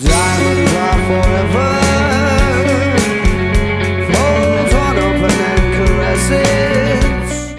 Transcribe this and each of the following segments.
Diamonds are forever. Flows on open and caresses.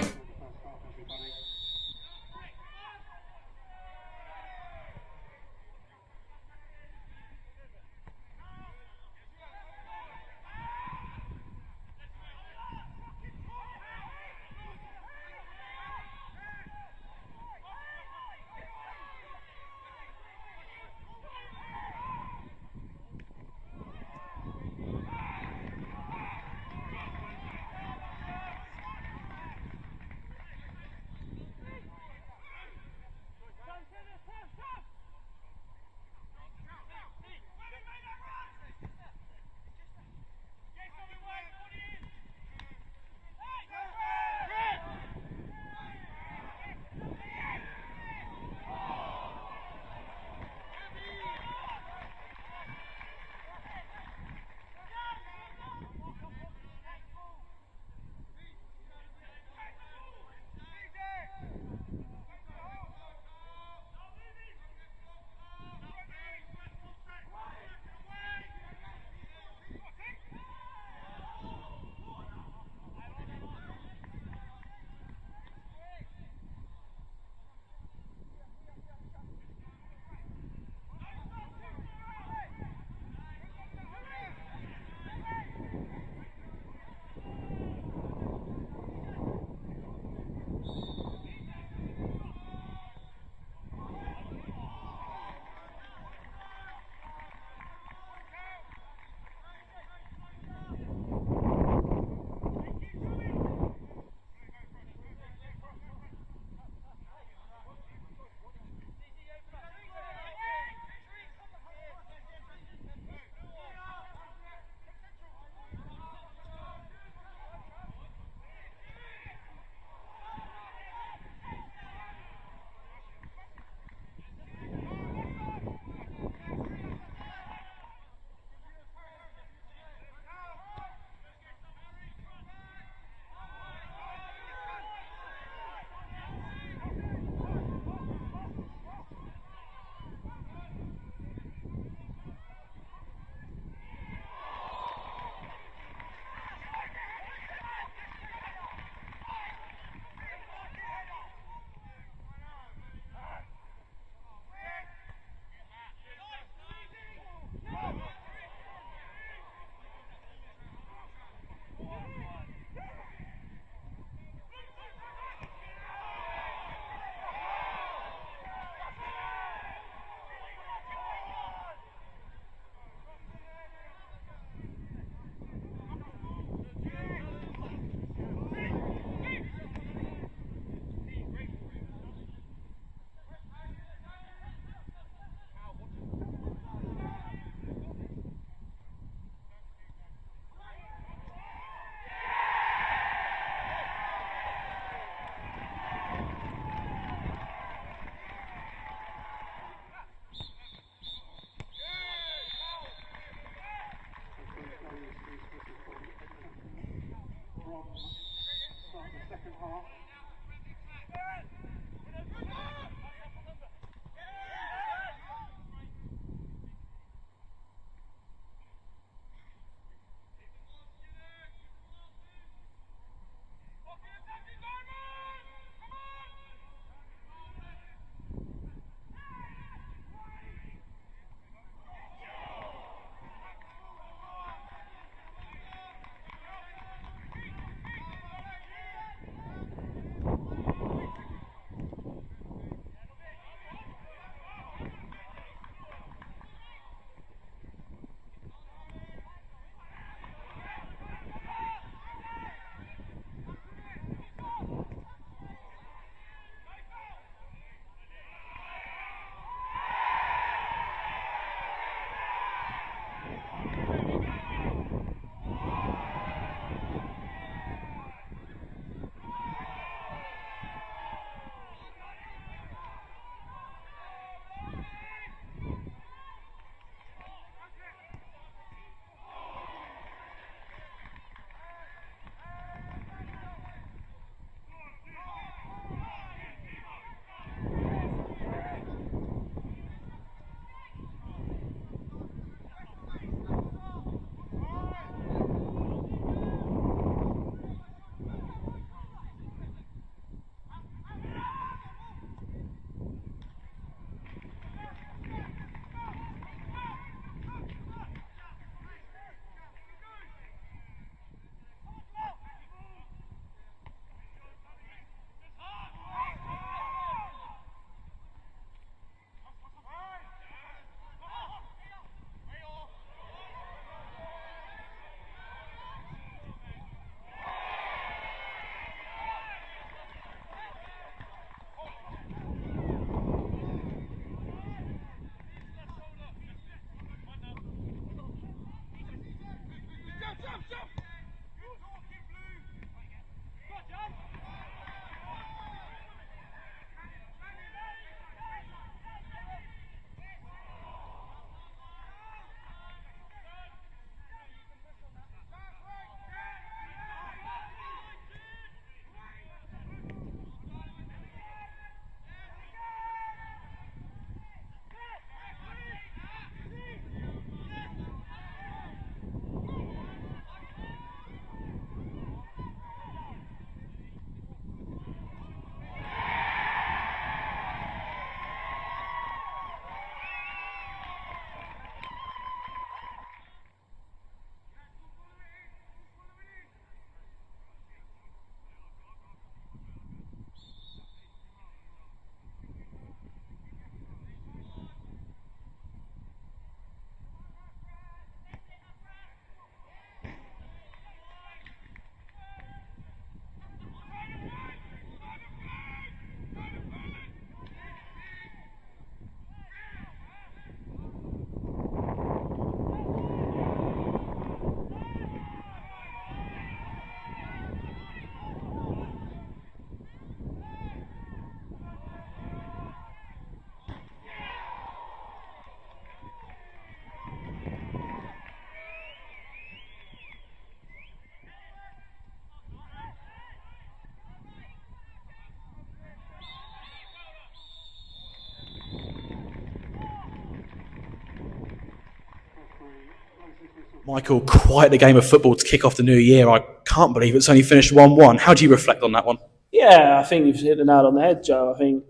Michael, quite a game of football to kick off the new year. I can't believe it's only finished 1-1. How do you reflect on that one? Yeah, I think you've hit the nail on the head, Joe. I think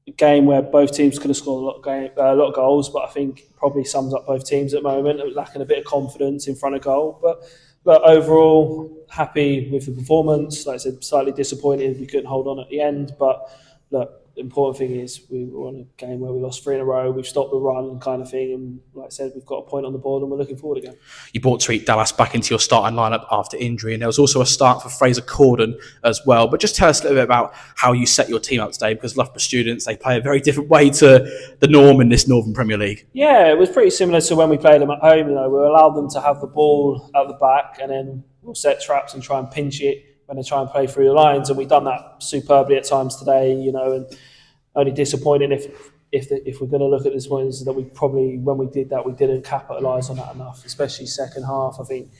a game where both teams could have scored a lot of goals, but I think probably sums up both teams at the moment. It was lacking a bit of confidence in front of goal. But overall, happy with the performance. Like I said, slightly disappointed we couldn't hold on at the end. But look, the important thing is we were on a game where we lost 3 in a row. We've stopped the run kind of thing. And like I said, we've got a point on the board and we're looking forward again. You brought Tariq Dallas back into your starting lineup after injury, and there was also a start for Fraser Corden as well. But just tell us a little bit about how you set your team up today, because Loughborough Students, they play a very different way to the norm in this Northern Premier League. Yeah, it was pretty similar to when we played them at home. We allowed them to have the ball at the back, and then we'll set traps and try and pinch it when they try and play through the lines. And we've done that superbly at times today, and only disappointing if we're going to look at this one is that we probably, when we did that, we didn't capitalise on that enough, especially second half. I think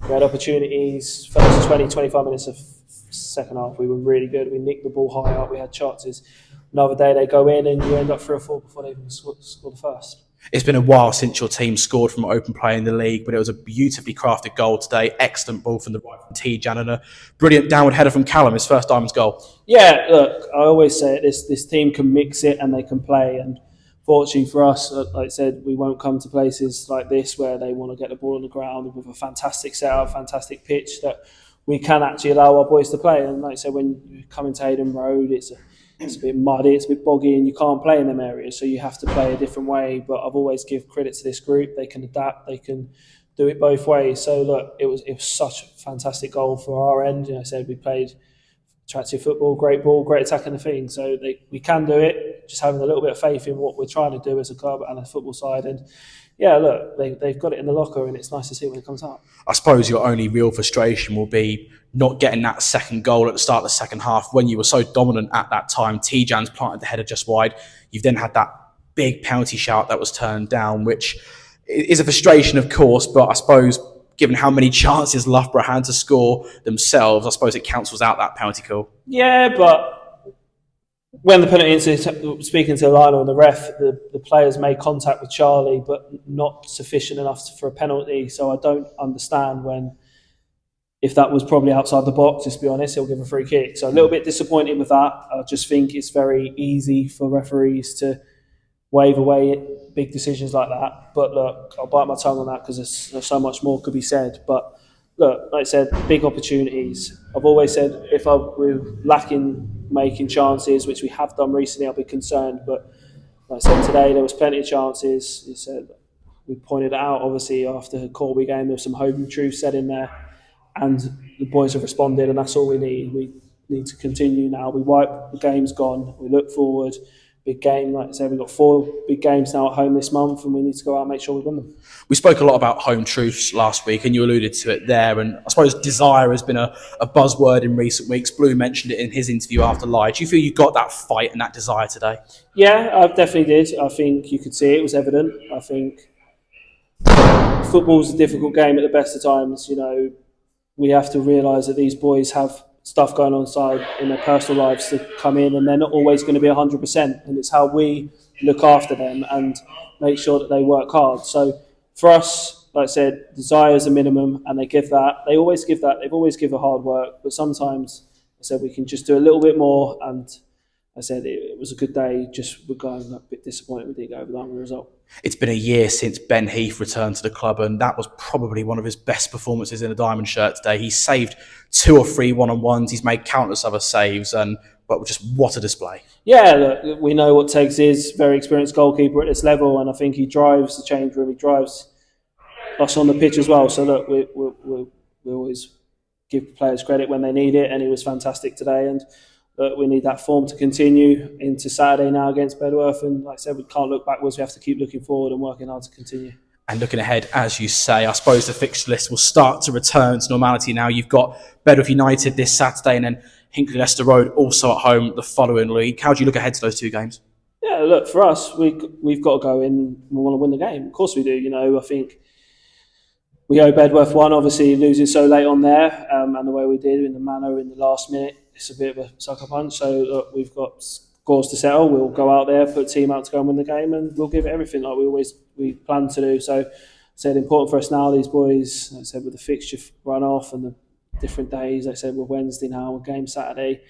we had opportunities, first 20, 25 minutes of second half, we were really good. We nicked the ball high up, we had chances. Another day they go in and you end up 3 or 4 before they even score the first. It's been a while since your team scored from open play in the league, but it was a beautifully crafted goal today. Excellent ball from the right from T-Jan and a brilliant downward header from Callum, his first Diamonds goal. Yeah, look, I always say it, this team can mix it and they can play. And fortunately for us, like I said, we won't come to places like this where they want to get the ball on the ground with a fantastic setup, fantastic pitch, that we can actually allow our boys to play. And like I said, when you come into Aden Road, it's a bit muddy, it's a bit boggy, and you can't play in them areas, so you have to play a different way. But I've always give credit to this group. They can adapt, they can do it both ways. So look, it was such a fantastic goal for our end. I said we played attractive football, great ball, great attack in the thing. So we can do it, just having a little bit of faith in what we're trying to do as a club and a football side. And yeah, look, they've got it in the locker, and it's nice to see when it comes out. I suppose your only real frustration will be not getting that second goal at the start of the second half when you were so dominant at that time. T-Jan's planted the header just wide. You've then had that big penalty shout that was turned down, which is a frustration, of course, but I suppose given how many chances Loughborough had to score themselves, I suppose it cancels out that penalty call. Yeah, but when the penalty, speaking to Lionel and the ref, the players made contact with Charlie, but not sufficient enough for a penalty. So I don't understand if that was probably outside the box, just to be honest, he'll give a free kick. So a little bit disappointed with that. I just think it's very easy for referees to wave away big decisions like that. But look, I'll bite my tongue on that because there's so much more could be said. But look, like I said, big opportunities. I've always said if we're lacking making chances, which we have done recently, I'll be concerned. But like I said, today there was plenty of chances. You said we pointed it out, obviously, after the Corby game, there was some home truth said in there. And the boys have responded, and that's all we need. We need to continue now. We wipe, the game's gone. We look forward. Big game, like I said, we've got 4 big games now at home this month, and we need to go out and make sure we win them. We spoke a lot about home truths last week, and you alluded to it there. And I suppose desire has been a buzzword in recent weeks. Blue mentioned it in his interview after Live. Do you feel you got that fight and that desire today? Yeah, I definitely did. I think you could see it was evident. I think football's a difficult game at the best of times, We have to realise that these boys have stuff going on inside in their personal lives to come in, and they're not always going to be 100%. And it's how we look after them and make sure that they work hard. So for us, like I said, desire is a minimum, and they give that. They always give that. They've always given hard work, but sometimes, I said, we can just do a little bit more. And I said it was a good day. Just we're going a bit disappointed we didn't go over that with the result. It's been a year since Ben Heath returned to the club, and that was probably one of his best performances in a diamond shirt today. He saved 2 or 3 one-on-ones. He's made countless other saves, but just what a display. Yeah, look, we know what Tegs is, very experienced goalkeeper at this level, and I think he drives the change room. He drives us on the pitch as well. So look, we always give players credit when they need it, and he was fantastic today. And we need that form to continue into Saturday now against Bedworth. And like I said, we can't look backwards. We have to keep looking forward and working hard to continue. And looking ahead, as you say, I suppose the fixture list will start to return to normality now. You've got Bedworth United this Saturday, and then Hinckley Leicester Road also at home the following week. How do you look ahead to those 2 games? Yeah, look, for us, we've got to go in. We want to win the game. Of course we do. I think we owe Bedworth one, obviously losing so late on there, and the way we did in the manner in the last minute. It's a bit of a sucker punch. So look, we've got scores to settle. We'll go out there, put a team out to go and win the game, and we'll give it everything like we plan to do. So said important for us now, these boys, like I said, with the fixture run off and the different days, like I said, we're Wednesday now, we're game Saturday,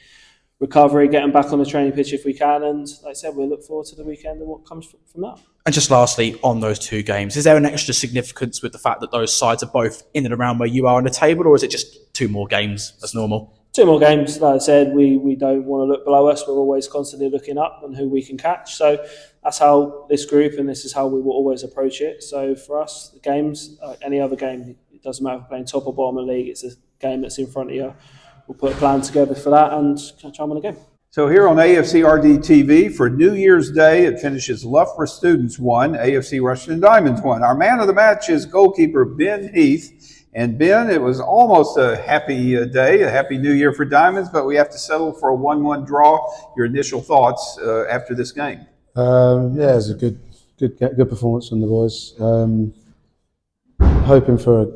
recovery, getting back on the training pitch if we can, and like I said, we'll look forward to the weekend and what comes from that. And just lastly, on those two games, is there an extra significance with the fact that those sides are both in and around where you are on the table, or is it just 2 more games as normal? 2 more games, like I said, we don't want to look below us. We're always constantly looking up and who we can catch. So that's how this group, and this is how we will always approach it. So for us, the games, any other game, it doesn't matter if we're playing top or bottom of the league, it's a game that's in front of you. We'll put a plan together for that and try and win a game. So here on AFCRDTV, for New Year's Day, it finishes Loughborough Students 1, AFC Rushden Diamonds 1. Our man of the match is goalkeeper Ben Heath. And Ben, it was almost a happy day, a happy New Year for Diamonds, but we have to settle for a 1-1 draw. Your initial thoughts after this game? Yeah, it was a good performance from the boys. Hoping for a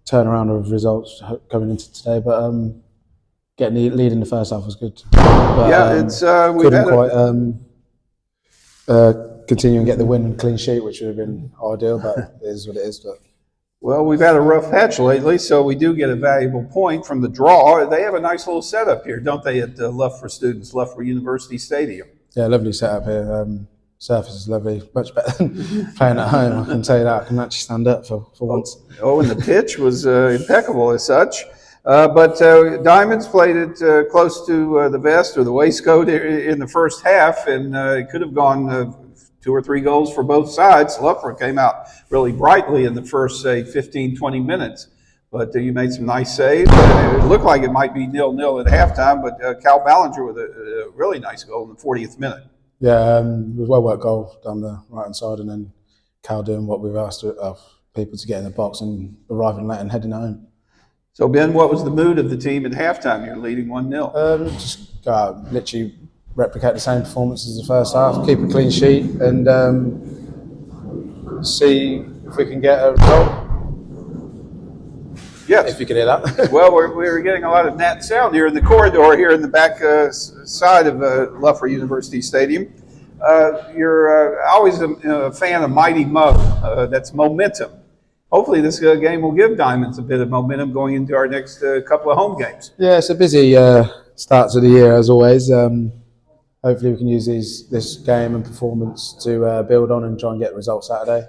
turnaround of results coming into today, but getting the lead in the first half was good. But, yeah, we couldn't quite continue and get the win and clean sheet, which would have been ideal, but it is what it is. But well, we've had a rough patch lately, so we do get a valuable point from the draw. They have a nice little setup here, don't they, at Loughborough Students, Loughborough University Stadium? Yeah, lovely setup here. Surface is lovely, much better than playing at home. I can tell you that. I can actually stand up for once. Oh, and the pitch was impeccable as such. But Diamonds played it close to the vest or the waistcoat in the first half, and it could have gone 2 or 3 goals for both sides. Loughborough came out really brightly in the first, say, 15, 20 minutes. But you made some nice saves. It looked like it might be 0-0 at halftime, but Callum Ballinger with a really nice goal in the 40th minute. Yeah, it was a well-worked goal down the right-hand side, and then Cal doing what we've asked of people to get in the box and arriving late and heading home. So, Ben, what was the mood of the team at halftime? You're leading 1-0. Just go out, literally replicate the same performance as the first half, keep a clean sheet, and see if we can get a result. Yes. If you can hear that. Well, we're getting a lot of nat sound here in the corridor here in the back side of Loughborough University Stadium. You're always a fan of Mighty Mo. That's momentum. Hopefully this game will give Diamonds a bit of momentum going into our next couple of home games. Yeah, it's a busy start to the year as always. Hopefully we can use this game and performance to build on and try and get results Saturday,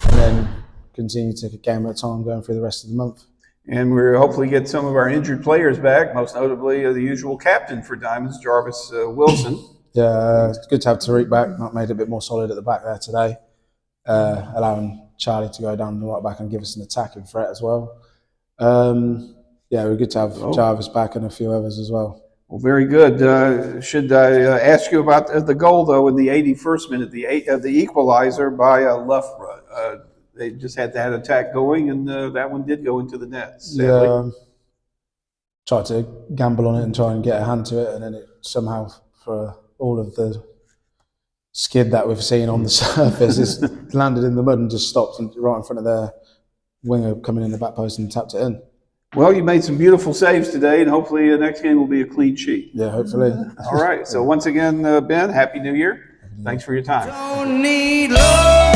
and then continue to take a game at a time going through the rest of the month. And we'll hopefully get some of our injured players back, most notably the usual captain for Diamonds, Jarvis Wilson. Yeah, it's good to have Tariq back. That made it a bit more solid at the back there today, allowing Charlie to go down the right back and give us an attacking threat as well. Yeah, we're good to have Jarvis back and a few others as well. Well, very good. Should I ask you about the goal, though, in the 81st minute, the equaliser by Loughborough? They just had that attack going, and that one did go into the net, sadly. Yeah, tried to gamble on it and try and get a hand to it, and then it somehow, for all of the skid that we've seen on the surface, it's landed in the mud and just stopped right in front of their winger coming in the back post and tapped it in. Well, you made some beautiful saves today, and hopefully the next game will be a clean sheet. Yeah, hopefully. All right. So once again, Ben, Happy New Year. Thanks for your time. Don't need love.